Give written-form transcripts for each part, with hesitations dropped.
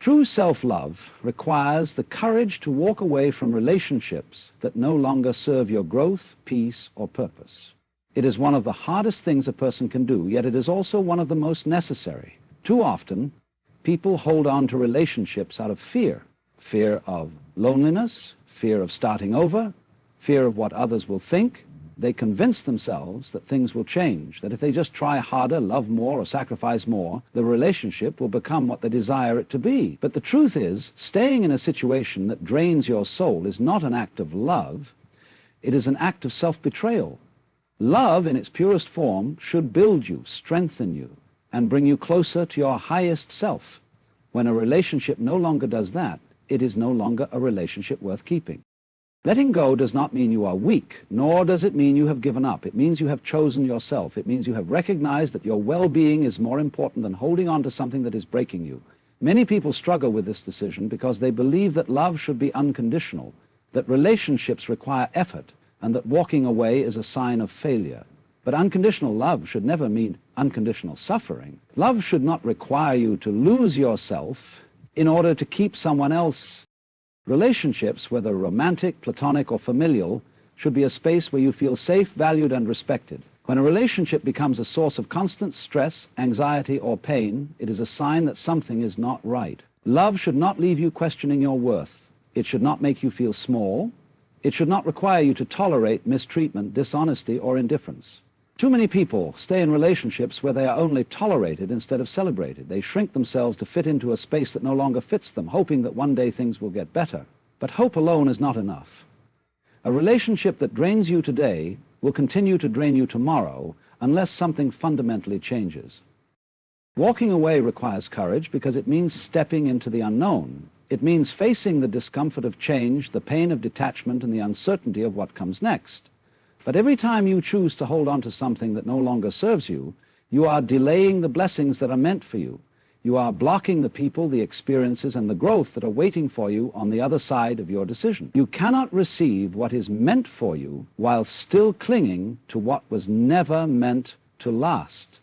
True self-love requires the courage to walk away from relationships that no longer serve your growth, peace, or purpose. It is one of the hardest things a person can do, yet it is also one of the most necessary. Too often, people hold on to relationships out of fear. Fear of loneliness, fear of starting over, fear of what others will think. They convince themselves that things will change, that if they just try harder, love more, or sacrifice more, the relationship will become what they desire it to be. But the truth is, staying in a situation that drains your soul is not an act of love, it is an act of self-betrayal. Love, in its purest form, should build you, strengthen you, and bring you closer to your highest self. When a relationship no longer does that, it is no longer a relationship worth keeping. Letting go does not mean you are weak, nor does it mean you have given up. It means you have chosen yourself. It means you have recognized that your well-being is more important than holding on to something that is breaking you. Many people struggle with this decision because they believe that love should be unconditional, that relationships require effort, and that walking away is a sign of failure. But unconditional love should never mean unconditional suffering. Love should not require you to lose yourself in order to keep someone else. Relationships, whether romantic, platonic, or familial, should be a space where you feel safe, valued, and respected. When a relationship becomes a source of constant stress, anxiety, or pain, it is a sign that something is not right. Love should not leave you questioning your worth. It should not make you feel small. It should not require you to tolerate mistreatment, dishonesty, or indifference. Too many people stay in relationships where they are only tolerated instead of celebrated. They shrink themselves to fit into a space that no longer fits them, hoping that one day things will get better. But hope alone is not enough. A relationship that drains you today will continue to drain you tomorrow unless something fundamentally changes. Walking away requires courage because it means stepping into the unknown. It means facing the discomfort of change, the pain of detachment, and the uncertainty of what comes next. But every time you choose to hold on to something that no longer serves you, you are delaying the blessings that are meant for you. You are blocking the people, the experiences, and the growth that are waiting for you on the other side of your decision. You cannot receive what is meant for you while still clinging to what was never meant to last.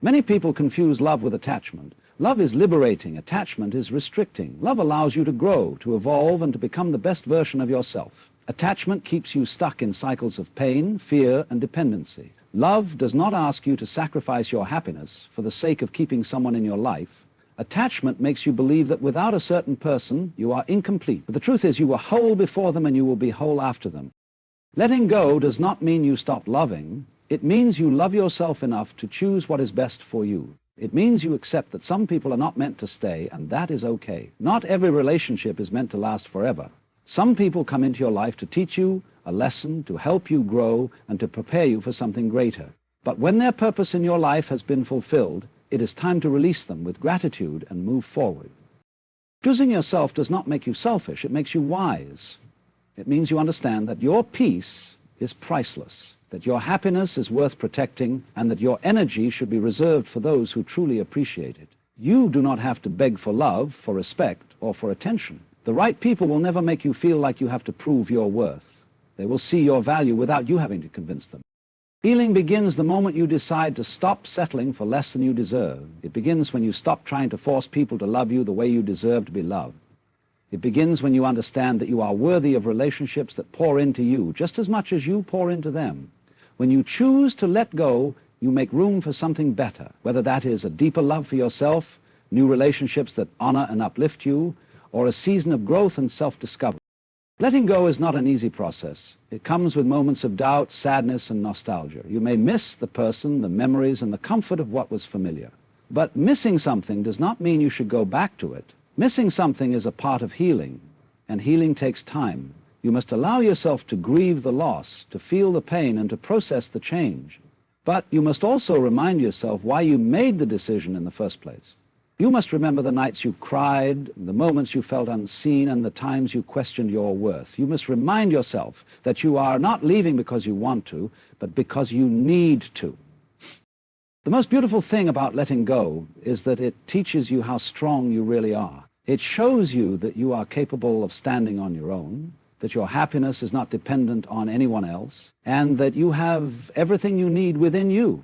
Many people confuse love with attachment. Love is liberating. Attachment is restricting. Love allows you to grow, to evolve, and to become the best version of yourself. Attachment keeps you stuck in cycles of pain, fear, and dependency. Love does not ask you to sacrifice your happiness for the sake of keeping someone in your life. Attachment makes you believe that without a certain person, you are incomplete. But the truth is, you were whole before them and you will be whole after them. Letting go does not mean you stop loving. It means you love yourself enough to choose what is best for you. It means you accept that some people are not meant to stay, and that is okay. Not every relationship is meant to last forever. Some people come into your life to teach you a lesson, to help you grow, and to prepare you for something greater. But when their purpose in your life has been fulfilled, it is time to release them with gratitude and move forward. Choosing yourself does not make you selfish, it makes you wise. It means you understand that your peace is priceless, that your happiness is worth protecting, and that your energy should be reserved for those who truly appreciate it. You do not have to beg for love, for respect, or for attention. The right people will never make you feel like you have to prove your worth. They will see your value without you having to convince them. Healing begins the moment you decide to stop settling for less than you deserve. It begins when you stop trying to force people to love you the way you deserve to be loved. It begins when you understand that you are worthy of relationships that pour into you just as much as you pour into them. When you choose to let go, you make room for something better, whether that is a deeper love for yourself, new relationships that honor and uplift you, or a season of growth and self-discovery. Letting go is not an easy process. It comes with moments of doubt, sadness, and nostalgia. You may miss the person, the memories, and the comfort of what was familiar. But missing something does not mean you should go back to it. Missing something is a part of healing, and healing takes time. You must allow yourself to grieve the loss, to feel the pain, and to process the change. But you must also remind yourself why you made the decision in the first place. You must remember the nights you cried, the moments you felt unseen, and the times you questioned your worth. You must remind yourself that you are not leaving because you want to, but because you need to. The most beautiful thing about letting go is that it teaches you how strong you really are. It shows you that you are capable of standing on your own, that your happiness is not dependent on anyone else, and that you have everything you need within you.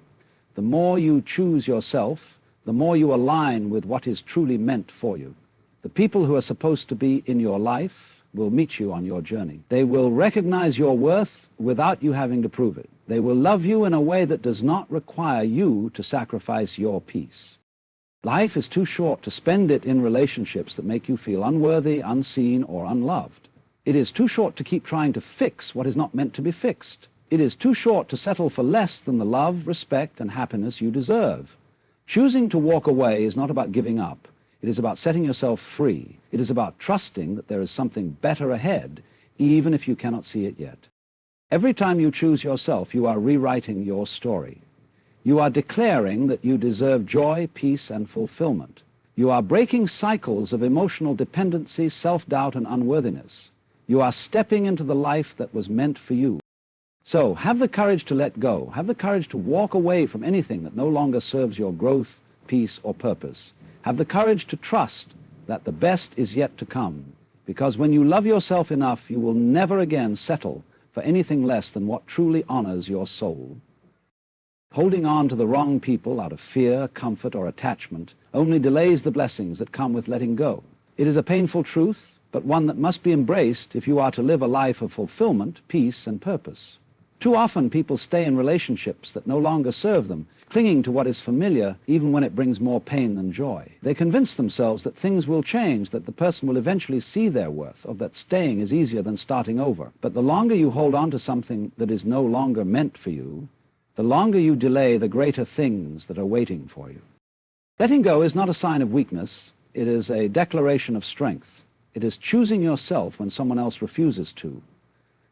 The more you choose yourself, the more you align with what is truly meant for you. The people who are supposed to be in your life will meet you on your journey. They will recognize your worth without you having to prove it. They will love you in a way that does not require you to sacrifice your peace. Life is too short to spend it in relationships that make you feel unworthy, unseen, or unloved. It is too short to keep trying to fix what is not meant to be fixed. It is too short to settle for less than the love, respect, and happiness you deserve. Choosing to walk away is not about giving up. It is about setting yourself free. It is about trusting that there is something better ahead, even if you cannot see it yet. Every time you choose yourself, you are rewriting your story. You are declaring that you deserve joy, peace, and fulfillment. You are breaking cycles of emotional dependency, self-doubt, and unworthiness. You are stepping into the life that was meant for you. So have the courage to let go. Have the courage to walk away from anything that no longer serves your growth, peace, or purpose. Have the courage to trust that the best is yet to come. Because when you love yourself enough, you will never again settle for anything less than what truly honors your soul. Holding on to the wrong people out of fear, comfort, or attachment only delays the blessings that come with letting go. It is a painful truth, but one that must be embraced if you are to live a life of fulfillment, peace, and purpose. Too often people stay in relationships that no longer serve them, clinging to what is familiar even when it brings more pain than joy. They convince themselves that things will change, that the person will eventually see their worth, or that staying is easier than starting over. But the longer you hold on to something that is no longer meant for you, the longer you delay the greater things that are waiting for you. Letting go is not a sign of weakness. It is a declaration of strength. It is choosing yourself when someone else refuses to.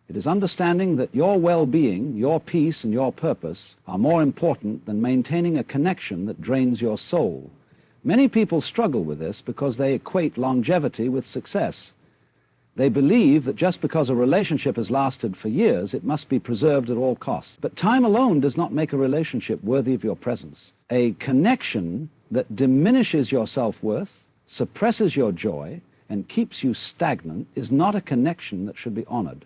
It is understanding that your well-being, your peace, and your purpose are more important than maintaining a connection that drains your soul. Many people struggle with this because they equate longevity with success. They believe that just because a relationship has lasted for years, it must be preserved at all costs. But time alone does not make a relationship worthy of your presence. A connection that diminishes your self-worth, suppresses your joy, and keeps you stagnant is not a connection that should be honored.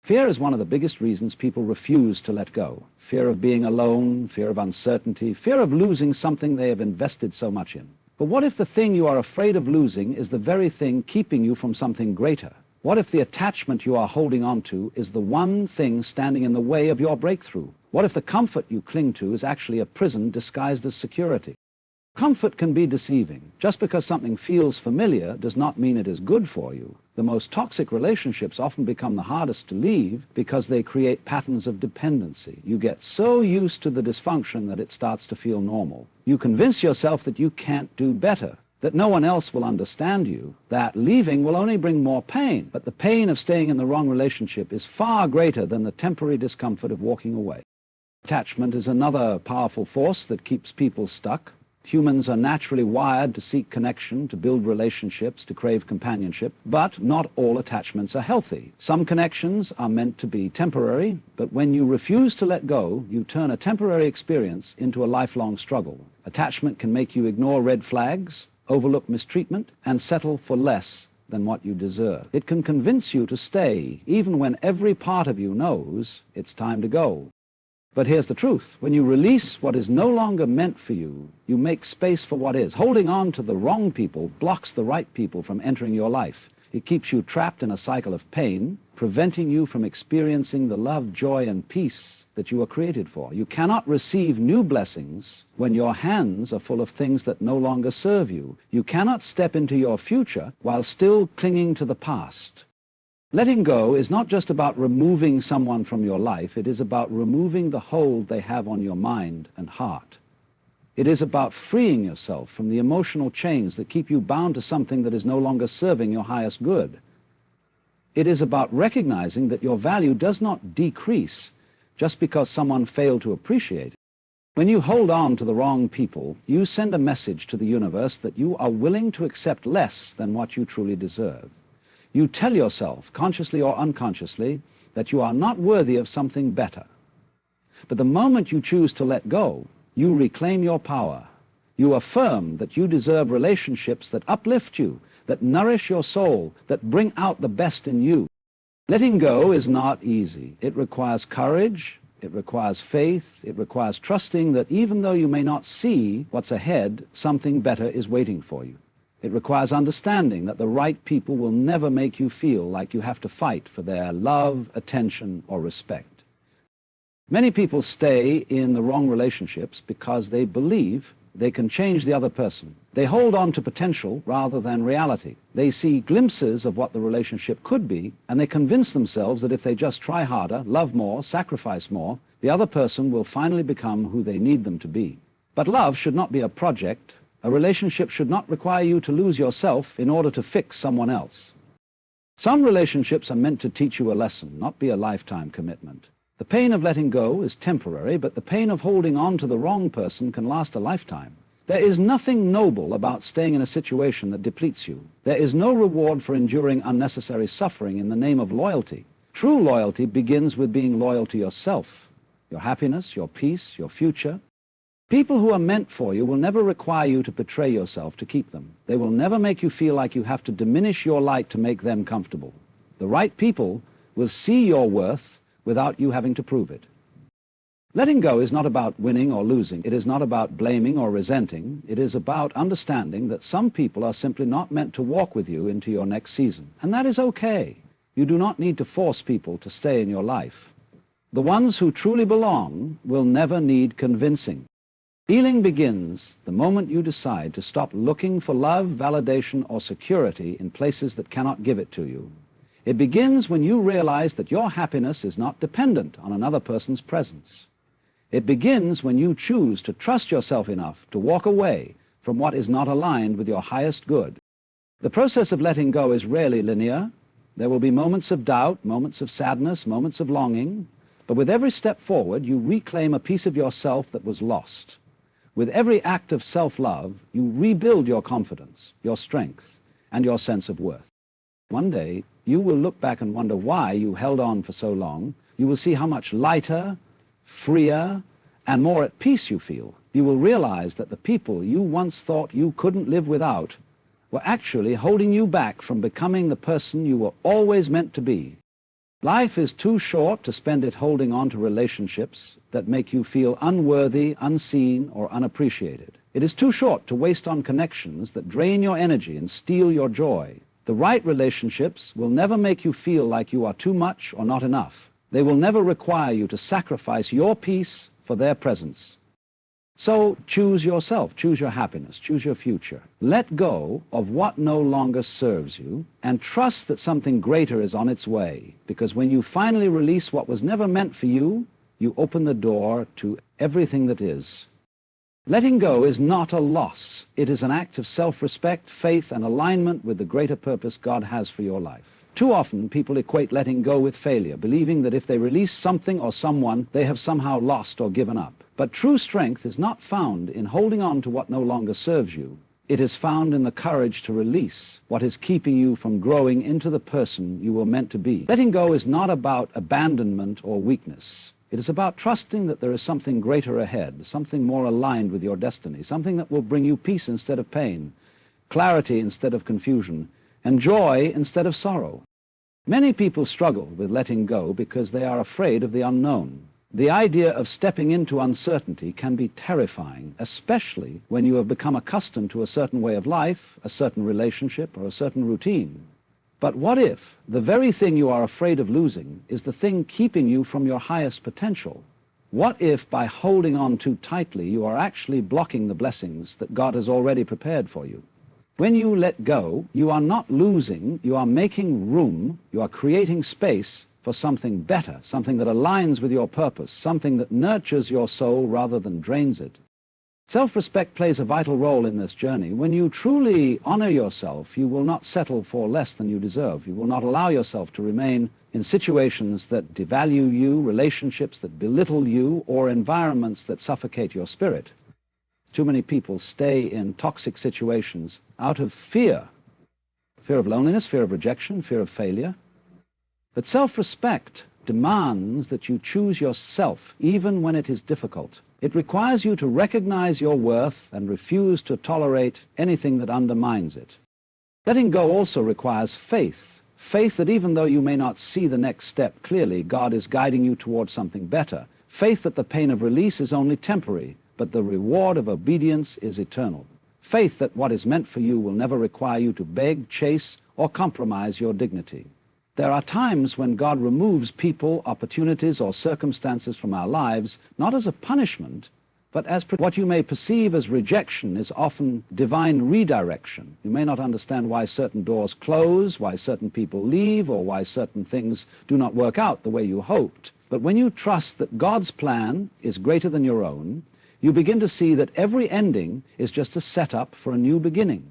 Fear is one of the biggest reasons people refuse to let go. Fear of being alone, fear of uncertainty, fear of losing something they have invested so much in. But what if the thing you are afraid of losing is the very thing keeping you from something greater? What if the attachment you are holding on to is the one thing standing in the way of your breakthrough? What if the comfort you cling to is actually a prison disguised as security? Comfort can be deceiving. Just because something feels familiar does not mean it is good for you. The most toxic relationships often become the hardest to leave because they create patterns of dependency. You get so used to the dysfunction that it starts to feel normal. You convince yourself that you can't do better, that no one else will understand you, that leaving will only bring more pain. But the pain of staying in the wrong relationship is far greater than the temporary discomfort of walking away. Attachment is another powerful force that keeps people stuck. Humans are naturally wired to seek connection, to build relationships, to crave companionship, but not all attachments are healthy. Some connections are meant to be temporary, but when you refuse to let go, you turn a temporary experience into a lifelong struggle. Attachment can make you ignore red flags, overlook mistreatment, and settle for less than what you deserve. It can convince you to stay, even when every part of you knows it's time to go. But here's the truth. When you release what is no longer meant for you, you make space for what is. Holding on to the wrong people blocks the right people from entering your life. It keeps you trapped in a cycle of pain, preventing you from experiencing the love, joy, and peace that you were created for. You cannot receive new blessings when your hands are full of things that no longer serve you. You cannot step into your future while still clinging to the past. Letting go is not just about removing someone from your life. It is about removing the hold they have on your mind and heart. It is about freeing yourself from the emotional chains that keep you bound to something that is no longer serving your highest good. It is about recognizing that your value does not decrease just because someone failed to appreciate it. When you hold on to the wrong people, you send a message to the universe that you are willing to accept less than what you truly deserve. You tell yourself, consciously or unconsciously, that you are not worthy of something better. But the moment you choose to let go, you reclaim your power. You affirm that you deserve relationships that uplift you, that nourish your soul, that bring out the best in you. Letting go is not easy. It requires courage, it requires faith, it requires trusting that even though you may not see what's ahead, something better is waiting for you. It requires understanding that the right people will never make you feel like you have to fight for their love, attention, or respect. Many people stay in the wrong relationships because they believe they can change the other person. They hold on to potential rather than reality. They see glimpses of what the relationship could be, and they convince themselves that if they just try harder, love more, sacrifice more, the other person will finally become who they need them to be. But love should not be a project. A relationship should not require you to lose yourself in order to fix someone else. Some relationships are meant to teach you a lesson, not be a lifetime commitment. The pain of letting go is temporary, but the pain of holding on to the wrong person can last a lifetime. There is nothing noble about staying in a situation that depletes you. There is no reward for enduring unnecessary suffering in the name of loyalty. True loyalty begins with being loyal to yourself, your happiness, your peace, your future. People who are meant for you will never require you to betray yourself to keep them. They will never make you feel like you have to diminish your light to make them comfortable. The right people will see your worth without you having to prove it. Letting go is not about winning or losing. It is not about blaming or resenting. It is about understanding that some people are simply not meant to walk with you into your next season. And that is okay. You do not need to force people to stay in your life. The ones who truly belong will never need convincing. Healing begins the moment you decide to stop looking for love, validation, or security in places that cannot give it to you. It begins when you realize that your happiness is not dependent on another person's presence. It begins when you choose to trust yourself enough to walk away from what is not aligned with your highest good. The process of letting go is rarely linear. There will be moments of doubt, moments of sadness, moments of longing, but with every step forward, you reclaim a piece of yourself that was lost. With every act of self-love, you rebuild your confidence, your strength, and your sense of worth. One day, you will look back and wonder why you held on for so long. You will see how much lighter, freer, and more at peace you feel. You will realize that the people you once thought you couldn't live without were actually holding you back from becoming the person you were always meant to be. Life is too short to spend it holding on to relationships that make you feel unworthy, unseen, or unappreciated. It is too short to waste on connections that drain your energy and steal your joy. The right relationships will never make you feel like you are too much or not enough. They will never require you to sacrifice your peace for their presence. So choose yourself, choose your happiness, choose your future. Let go of what no longer serves you and trust that something greater is on its way, because when you finally release what was never meant for you, you open the door to everything that is. Letting go is not a loss. It is an act of self-respect, faith, and alignment with the greater purpose God has for your life. Too often, people equate letting go with failure, believing that if they release something or someone, they have somehow lost or given up. But true strength is not found in holding on to what no longer serves you. It is found in the courage to release what is keeping you from growing into the person you were meant to be. Letting go is not about abandonment or weakness. It is about trusting that there is something greater ahead, something more aligned with your destiny, something that will bring you peace instead of pain, clarity instead of confusion, and joy instead of sorrow. Many people struggle with letting go because they are afraid of the unknown. The idea of stepping into uncertainty can be terrifying, especially when you have become accustomed to a certain way of life, a certain relationship, or a certain routine. But what if the very thing you are afraid of losing is the thing keeping you from your highest potential? What if by holding on too tightly you are actually blocking the blessings that God has already prepared for you? When you let go, you are not losing, you are making room, you are creating space for something better, something that aligns with your purpose, something that nurtures your soul rather than drains it. Self-respect plays a vital role in this journey. When you truly honor yourself, you will not settle for less than you deserve. You will not allow yourself to remain in situations that devalue you, relationships that belittle you, or environments that suffocate your spirit. Too many people stay in toxic situations out of fear of loneliness, fear of rejection, fear of failure. But self-respect demands that you choose yourself, even when it is difficult. It requires you to recognize your worth and refuse to tolerate anything that undermines it. Letting go also requires faith. Faith that even though you may not see the next step clearly, God is guiding you towards something better. Faith that the pain of release is only temporary, but the reward of obedience is eternal. Faith that what is meant for you will never require you to beg, chase, or compromise your dignity. There are times when God removes people, opportunities, or circumstances from our lives, not as a punishment, but as what you may perceive as rejection is often divine redirection. You may not understand why certain doors close, why certain people leave, or why certain things do not work out the way you hoped. But when you trust that God's plan is greater than your own, you begin to see that every ending is just a setup for a new beginning.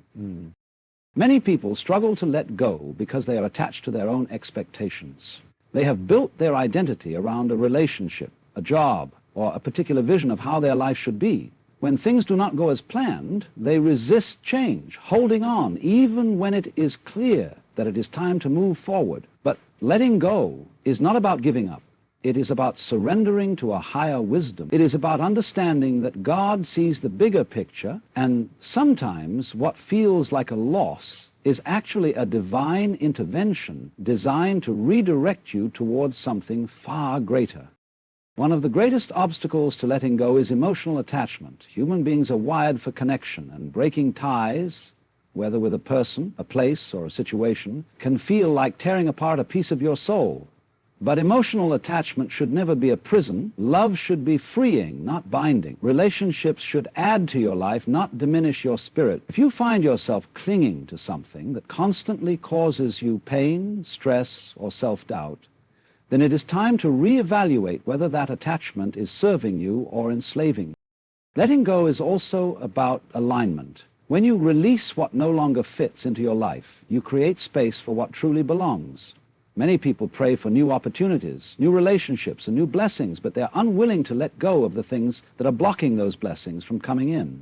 Many people struggle to let go because they are attached to their own expectations. They have built their identity around a relationship, a job, or a particular vision of how their life should be. When things do not go as planned, they resist change, holding on, even when it is clear that it is time to move forward. But letting go is not about giving up. It is about surrendering to a higher wisdom. It is about understanding that God sees the bigger picture, and sometimes what feels like a loss is actually a divine intervention designed to redirect you towards something far greater. One of the greatest obstacles to letting go is emotional attachment. Human beings are wired for connection, and breaking ties, whether with a person, a place, or a situation, can feel like tearing apart a piece of your soul. But emotional attachment should never be a prison. Love should be freeing, not binding. Relationships should add to your life, not diminish your spirit. If you find yourself clinging to something that constantly causes you pain, stress, or self-doubt, then it is time to reevaluate whether that attachment is serving you or enslaving you. Letting go is also about alignment. When you release what no longer fits into your life, you create space for what truly belongs. Many people pray for new opportunities, new relationships, and new blessings, but they're unwilling to let go of the things that are blocking those blessings from coming in.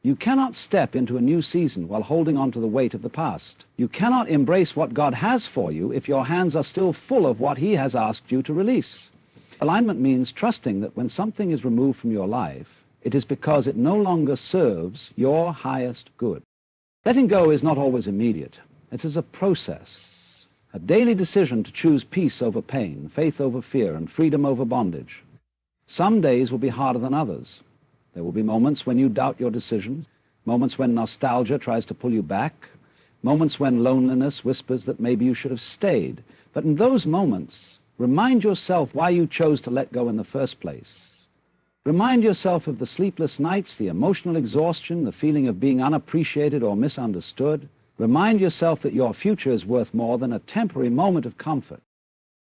You cannot step into a new season while holding on to the weight of the past. You cannot embrace what God has for you if your hands are still full of what He has asked you to release. Alignment means trusting that when something is removed from your life, it is because it no longer serves your highest good. Letting go is not always immediate. It is a process. A daily decision to choose peace over pain, faith over fear, and freedom over bondage. Some days will be harder than others. There will be moments when you doubt your decision, moments when nostalgia tries to pull you back, moments when loneliness whispers that maybe you should have stayed. But in those moments, remind yourself why you chose to let go in the first place. Remind yourself of the sleepless nights, the emotional exhaustion, the feeling of being unappreciated or misunderstood. Remind yourself that your future is worth more than a temporary moment of comfort.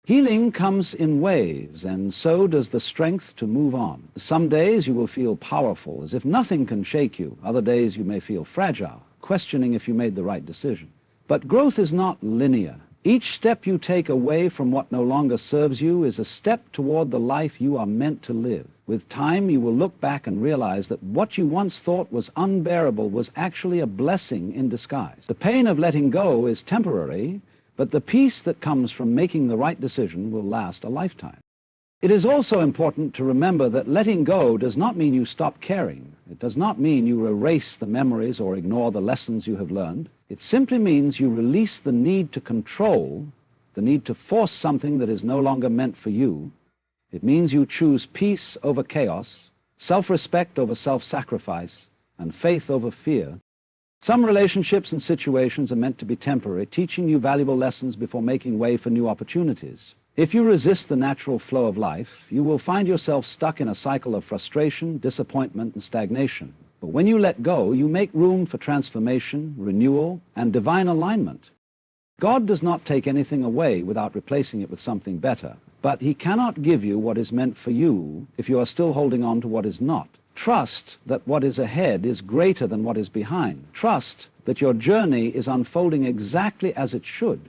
Healing comes in waves, and so does the strength to move on. Some days you will feel powerful, as if nothing can shake you. Other days you may feel fragile, questioning if you made the right decision. But growth is not linear. Each step you take away from what no longer serves you is a step toward the life you are meant to live. With time, you will look back and realize that what you once thought was unbearable was actually a blessing in disguise. The pain of letting go is temporary, but the peace that comes from making the right decision will last a lifetime. It is also important to remember that letting go does not mean you stop caring. It does not mean you erase the memories or ignore the lessons you have learned. It simply means you release the need to control, the need to force something that is no longer meant for you. It means you choose peace over chaos, self-respect over self-sacrifice, and faith over fear. Some relationships and situations are meant to be temporary, teaching you valuable lessons before making way for new opportunities. If you resist the natural flow of life, you will find yourself stuck in a cycle of frustration, disappointment, and stagnation. But when you let go, you make room for transformation, renewal, and divine alignment. God does not take anything away without replacing it with something better, but He cannot give you what is meant for you if you are still holding on to what is not. Trust that what is ahead is greater than what is behind. Trust that your journey is unfolding exactly as it should.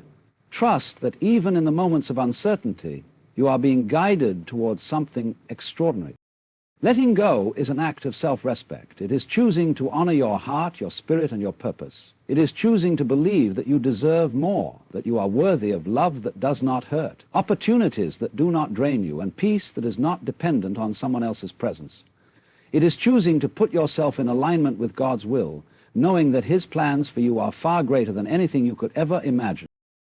Trust that even in the moments of uncertainty, you are being guided towards something extraordinary. Letting go is an act of self-respect. It is choosing to honor your heart, your spirit, and your purpose. It is choosing to believe that you deserve more, that you are worthy of love that does not hurt, opportunities that do not drain you, and peace that is not dependent on someone else's presence. It is choosing to put yourself in alignment with God's will, knowing that His plans for you are far greater than anything you could ever imagine.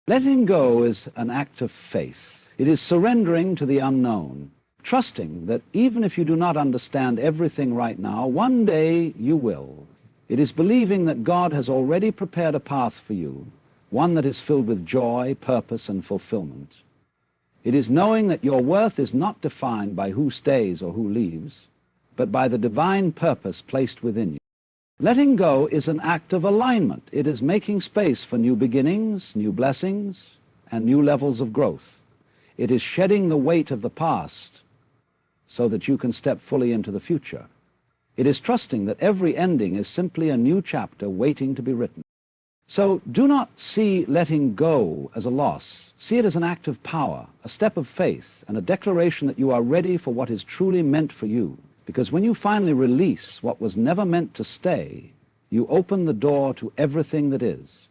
Letting go is an act of faith. It is surrendering to the unknown, trusting that even if you do not understand everything right now, one day you will. It is believing that God has already prepared a path for you, one that is filled with joy, purpose, and fulfillment. It is knowing that your worth is not defined by who stays or who leaves, but by the divine purpose placed within you. Letting go is an act of alignment. It is making space for new beginnings, new blessings, and new levels of growth. It is shedding the weight of the past so that you can step fully into the future. It is trusting that every ending is simply a new chapter waiting to be written. So do not see letting go as a loss. See it as an act of power, a step of faith, and a declaration that you are ready for what is truly meant for you. Because when you finally release what was never meant to stay, you open the door to everything that is.